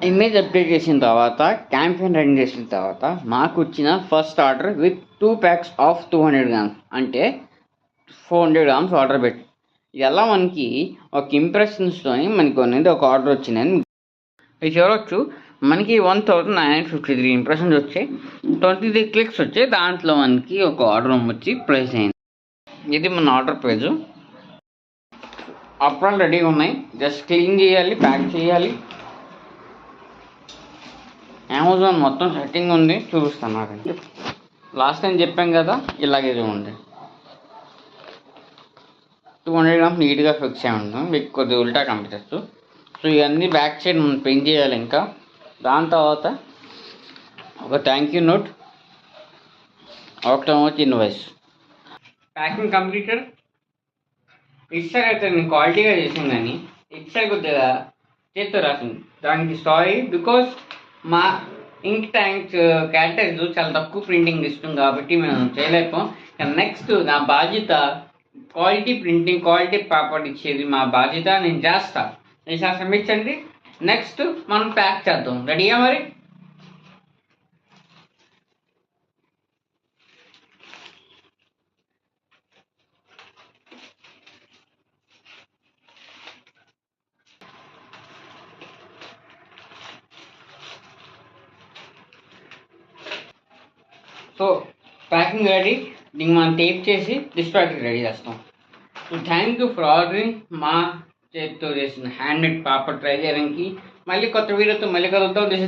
Image update చేసిన తర్వాత campaign run చేసిన తర్వాత మాకు వచ్చిన first order with 2 packs of 200 grams అంటే 400 గ్రామ్స్ ఆర్డర్ పెట్టి ఇలా మనకి ఒక ఇంప్రెషన్స్తో మనకు అనేది ఒక ఆర్డర్ వచ్చిందని ఇది చూడవచ్చు. మనకి 1953 ఇంప్రెషన్స్ వచ్చాయి, 23 క్లిక్స్ వచ్చాయి. దాంట్లో మనకి ఒక ఆర్డర్ వచ్చి ప్లేస్ అయింది. ఇది మన ఆర్డర్ పేజ్. అప్రాలు రెడీగా ఉన్నాయి, జస్ట్ క్లీన్ చేయాలి, ప్యాక్ చేయాలి. అమెజాన్ మొత్తం సెట్టింగ్ ఉంది, చూపిస్తాను నాకండి. లాస్ట్ టైం చెప్పాం కదా, ఇలాగే చూడండి. 200 గ్రామ్స్ నీట్గా ఫిక్స్ అయి ఉంటుంది. మీకు కొద్దిగా ఉల్టా కనిపించచ్చు. సో ఇవన్నీ బ్యాక్ సైడ్ మనం పెయింట్ చేయాలి. ఇంకా దాని తర్వాత ఒక థ్యాంక్ యూ నోట్, ఒకటి వచ్చి ఇన్వాయిస్. Packing completed. ఇటు సైడ్ అయితే నేను క్వాలిటీగా చేసాను, కానీ ఇటు సైడ్ కొద్దిగా చేతితో రాసింది. దానికి సారీ, బికాస్ మా ఇంక్ ట్యాంక్స్ క్యారెక్టర్స్ చాలా తక్కువ ప్రింటింగ్ ఇష్టం కాబట్టి మేము చేయలేకపోం. నెక్స్ట్ నా బాధ్యత క్వాలిటీ ప్రింటింగ్, క్వాలిటీ పేపర్ ఇచ్చేది మా బాధ్యత. నేను చేస్తా, ఈసారి శ్రమించండి. నెక్స్ట్ మనం ప్యాక్ చేద్దాం. రెడీగా మరి? So packing ready. దీన్ని మనం టేప్ చేసి డిస్పాచ్ రెడీ చేస్తాం. So thank you for ordering. మా చేతితో చేసిన హ్యాండ్మేడ్ పేపర్ ట్రై చేయడానికి. మళ్ళీ కొత్త వీడియోతో మళ్ళీ కలుద్దాం.